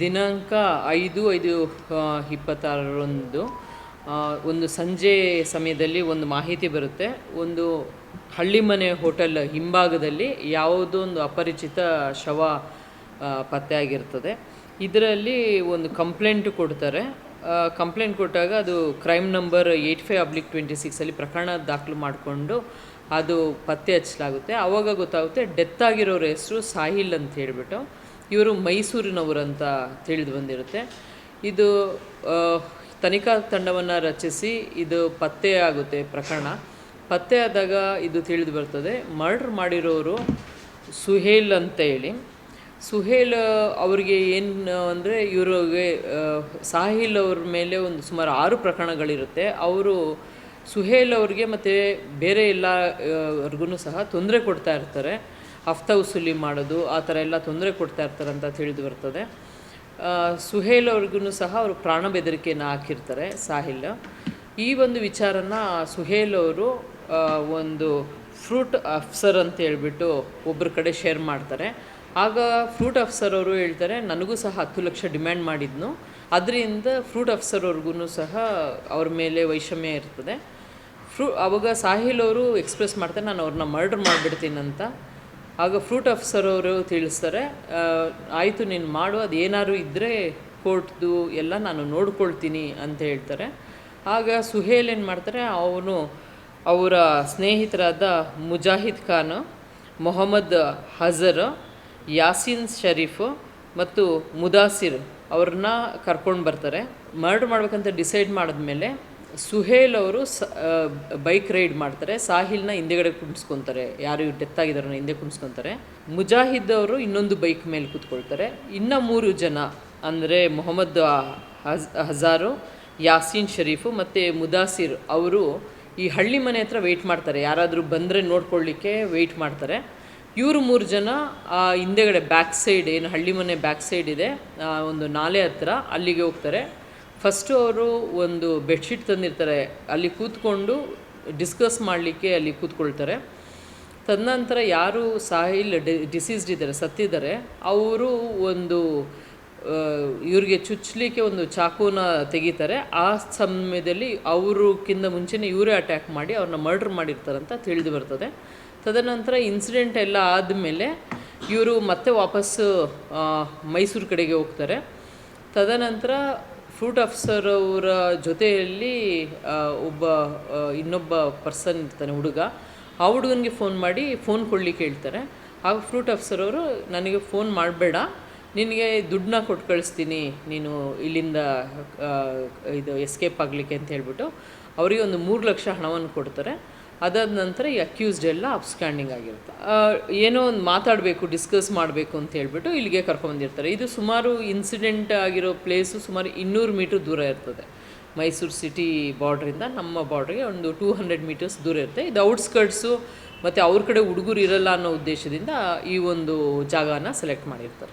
ದಿನಾಂಕ 5/5/26ರಂದು ಒಂದು ಸಂಜೆ ಸಮಯದಲ್ಲಿ ಒಂದು ಮಾಹಿತಿ ಬರುತ್ತೆ. ಒಂದು ಹಳ್ಳಿಮನೆ ಹೋಟೆಲ್ ಹಿಂಭಾಗದಲ್ಲಿ ಯಾವುದೋ ಒಂದು ಅಪರಿಚಿತ ಶವ ಪತ್ತೆಯಾಗಿರ್ತದೆ. ಇದರಲ್ಲಿ ಒಂದು ಕಂಪ್ಲೇಂಟ್ ಕೊಡ್ತಾರೆ. ಕಂಪ್ಲೇಂಟ್ ಕೊಟ್ಟಾಗ ಅದು ಕ್ರೈಮ್ ನಂಬರ್ 85/26 ಪ್ರಕರಣ ದಾಖಲು ಮಾಡಿಕೊಂಡು ಅದು ಪತ್ತೆ ಹಚ್ಚಲಾಗುತ್ತೆ. ಆವಾಗ ಗೊತ್ತಾಗುತ್ತೆ ಡೆತ್ ಆಗಿರೋರ ಹೆಸರು ಸಾಹಿಲ್ ಅಂತ ಹೇಳಿಬಿಟ್ಟು. ಇವರು ಮೈಸೂರಿನವರಂತ ತಿಳಿದು ಬಂದಿರುತ್ತೆ. ಇದು ತನಿಖಾ ತಂಡವನ್ನು ರಚಿಸಿ ಇದು ಪತ್ತೆ ಆಗುತ್ತೆ. ಪ್ರಕರಣ ಪತ್ತೆ ಆದಾಗ ಇದು ತಿಳಿದು ಬರ್ತದೆ ಮರ್ಡರ್ ಮಾಡಿರೋರು ಸುಹೇಲ್ ಅಂತ ಹೇಳಿ. ಸುಹೇಲ್ ಅವ್ರಿಗೆ ಏನು ಅಂದರೆ ಇವ್ರಿಗೆ ಸಾಹಿಲ್ ಅವ್ರ ಮೇಲೆ ಒಂದು ಸುಮಾರು 6 ಪ್ರಕರಣಗಳಿರುತ್ತೆ. ಅವರು ಸುಹೇಲ್ ಅವ್ರಿಗೆ ಮತ್ತು ಬೇರೆ ಎಲ್ಲರಿಗೂ ಸಹ ತೊಂದರೆ ಕೊಡ್ತಾ ಇರ್ತಾರೆ. ಹಫ್ತಾ ವಸೂಲಿ ಮಾಡೋದು ಆ ಥರ ಎಲ್ಲ ತೊಂದರೆ ಕೊಡ್ತಾ ಇರ್ತಾರೆ ಅಂತ ತಿಳಿದು ಬರ್ತದೆ. ಸುಹೇಲ್ ಅವ್ರಿಗೂ ಸಹ ಅವರು ಪ್ರಾಣ ಬೆದರಿಕೆಯನ್ನು ಹಾಕಿರ್ತಾರೆ ಸಾಹಿಲ್. ಈ ಒಂದು ವಿಚಾರನ ಸುಹೇಲ್ ಅವರು ಒಂದು ಫ್ರೂಟ್ ಅಫ್ಸರ್ ಅಂತ ಹೇಳ್ಬಿಟ್ಟು ಒಬ್ಬರ ಕಡೆ ಶೇರ್ ಮಾಡ್ತಾರೆ. ಆಗ ಫ್ರೂಟ್ ಅಫ್ಸರ್ ಅವರು ಹೇಳ್ತಾರೆ ನನಗೂ ಸಹ 10 ಲಕ್ಷ ಡಿಮ್ಯಾಂಡ್ ಮಾಡಿದ್ನು, ಅದರಿಂದ ಫ್ರೂಟ್ ಅಫ್ಸರ್ ಅವ್ರಿಗೂ ಸಹ ಅವ್ರ ಮೇಲೆ ವೈಷಮ್ಯ ಇರ್ತದೆ. ಆವಾಗ ಸಾಹಿಲ್ ಅವರು ಎಕ್ಸ್ಪ್ರೆಸ್ ಮಾಡ್ತಾರೆ ನಾನು ಅವ್ರನ್ನ ಮರ್ಡರ್ ಮಾಡಿಬಿಡ್ತೀನಂತ. ಆಗ ಫ್ರೂಟ್ ಅಫ್ಸರ್ ಅವರು ತಿಳಿಸ್ತಾರೆ ಆಯಿತು ನೀನು ಮಾಡು, ಅದು ಏನಾದ್ರು ಇದ್ದರೆ ಕೋರ್ಟ್ದು ಎಲ್ಲ ನಾನು ನೋಡ್ಕೊಳ್ತೀನಿ ಅಂತ ಹೇಳ್ತಾರೆ. ಆಗ ಸುಹೇಲ್ ಏನು ಮಾಡ್ತಾರೆ, ಅವರ ಸ್ನೇಹಿತರಾದ ಮುಜಾಹಿದ್ ಖಾನ್, ಮೊಹಮ್ಮದ್ ಹಜರ್, ಯಾಸೀನ್ ಶರೀಫ್ ಮತ್ತು ಮುದಾಸಿರ್ ಅವ್ರನ್ನ ಕರ್ಕೊಂಡು ಬರ್ತಾರೆ. ಮರ್ಡರ್ ಮಾಡ್ಬೇಕಂತ ಡಿಸೈಡ್ ಮಾಡಿದ್ಮೇಲೆ ಸುಹೇಲ್ ಅವರು ಬೈಕ್ ರೈಡ್ ಮಾಡ್ತಾರೆ. ಸಾಹಿಲ್ನ ಹಿಂದೆಗಡೆ ಕುಣಿಸ್ಕೊತಾರೆ, ಯಾರು ಡೆತ್ ಆಗಿದ್ದಾರನ್ನ ಹಿಂದೆ ಕುಣಿಸ್ಕೊತಾರೆ. ಮುಜಾಹಿದ್ ಅವರು ಇನ್ನೊಂದು ಬೈಕ್ ಮೇಲೆ ಕೂತ್ಕೊಳ್ತಾರೆ. ಇನ್ನು 3 ಜನ ಅಂದರೆ ಮೊಹಮ್ಮದ್ ಹಜಾರು, ಯಾಸೀನ್ ಶರೀಫು ಮತ್ತು ಮುದಾಸಿರ್ ಅವರು ಈ ಹಳ್ಳಿ ಮನೆ ಹತ್ರ ವೆಯ್ಟ್ ಮಾಡ್ತಾರೆ. ಯಾರಾದರೂ ಬಂದರೆ ನೋಡ್ಕೊಳ್ಳಿಕ್ಕೆ ವೆಯ್ಟ್ ಮಾಡ್ತಾರೆ. ಇವರು 3 ಜನ ಹಿಂದೆಗಡೆ ಬ್ಯಾಕ್ ಸೈಡ್, ಏನು ಹಳ್ಳಿ ಮನೆ ಬ್ಯಾಕ್ ಸೈಡ್ ಇದೆ ಒಂದು ನಾಲೆ ಹತ್ರ, ಅಲ್ಲಿಗೆ ಹೋಗ್ತಾರೆ. ಫಸ್ಟು ಅವರು ಒಂದು ಬೆಡ್ಶೀಟ್ ತಂದಿರ್ತಾರೆ, ಅಲ್ಲಿ ಕೂತ್ಕೊಂಡು ಡಿಸ್ಕಸ್ ಮಾಡಲಿಕ್ಕೆ ಅಲ್ಲಿ ಕೂತ್ಕೊಳ್ತಾರೆ. ತದನಂತರ ಯಾರು ಸಾಹಿಲ್ ಡಿಸೀಸ್ಡ್ ಇದ್ದಾರೆ, ಸತ್ತಿದ್ದಾರೆ, ಅವರು ಒಂದು ಇವ್ರಿಗೆ ಚುಚ್ಚಲಿಕ್ಕೆ ಒಂದು ಚಾಕುನ ತೆಗಿತಾರೆ. ಆ ಸಮಯದಲ್ಲಿ ಅವ್ರಿಗಿಂತ ಮುಂಚೆನೇ ಇವರೇ ಅಟ್ಯಾಕ್ ಮಾಡಿ ಅವ್ರನ್ನ ಮರ್ಡರ್ ಮಾಡಿರ್ತಾರಂತ ತಿಳಿದು ಬರ್ತದೆ. ತದನಂತರ ಇನ್ಸಿಡೆಂಟ್ ಎಲ್ಲ ಆದಮೇಲೆ ಇವರು ಮತ್ತೆ ವಾಪಸ್ಸು ಮೈಸೂರು ಕಡೆಗೆ ಹೋಗ್ತಾರೆ. ತದನಂತರ ಫ್ರೂಟ್ ಅಫ್ಸರ್ ಅವರ ಜೊತೆಯಲ್ಲಿ ಇನ್ನೊಬ್ಬ ಪರ್ಸನ್ ಇರ್ತಾನೆ, ಹುಡುಗ. ಆ ಹುಡುಗನಿಗೆ ಫೋನ್ ಮಾಡಿ ಫೋನ್ ಕೊಡಲಿಕ್ಕೆ ಹೇಳ್ತಾರೆ. ಆಗ ಫ್ರೂಟ್ ಅಫ್ಸರ್ ಅವರು ನನಗೆ ಫೋನ್ ಮಾಡಬೇಡ, ನಿನಗೆ ದುಡ್ಡನ್ನ ಕೊಟ್ಟು ಕಳಿಸ್ತೀನಿ ನೀನು ಇಲ್ಲಿಂದ ಇದು ಎಸ್ಕೇಪ್ ಆಗಲಿಕ್ಕೆ ಅಂತ ಹೇಳ್ಬಿಟ್ಟು ಅವರಿಗೆ ಒಂದು 3 ಲಕ್ಷ ಹಣವನ್ನು ಕೊಡ್ತಾರೆ. ಅದಾದ ನಂತರ ಈ ಅಕ್ಯೂಸ್ಡ್ ಎಲ್ಲ ಅಬ್ಸ್ಕ್ಯಾಂಡಿಂಗ್ ಆಗಿರುತ್ತೆ. ಏನೋ ಒಂದು ಮಾತಾಡಬೇಕು, ಡಿಸ್ಕಸ್ ಮಾಡಬೇಕು ಅಂತ ಹೇಳ್ಬಿಟ್ಟು ಇಲ್ಲಿಗೆ ಕರ್ಕೊಂಬಂದಿರ್ತಾರೆ. ಇದು ಸುಮಾರು ಇನ್ಸಿಡೆಂಟ್ ಆಗಿರೋ ಪ್ಲೇಸು ಸುಮಾರು 200 ಮೀಟ್ರ್ ದೂರ ಇರ್ತದೆ. ಮೈಸೂರು ಸಿಟಿ ಬಾರ್ಡ್ರಿಂದ ನಮ್ಮ ಬಾರ್ಡ್ರಿಗೆ ಒಂದು 200 ಮೀಟರ್ಸ್ ದೂರ ಇರುತ್ತೆ. ಇದು ಔಟ್ಸ್ಕರ್ಟ್ಸು ಮತ್ತು ಅವ್ರ ಕಡೆ ಹುಡುಗರು ಇರಲ್ಲ ಅನ್ನೋ ಉದ್ದೇಶದಿಂದ ಈ ಒಂದು ಜಾಗನ ಸೆಲೆಕ್ಟ್ ಮಾಡಿರ್ತಾರೆ.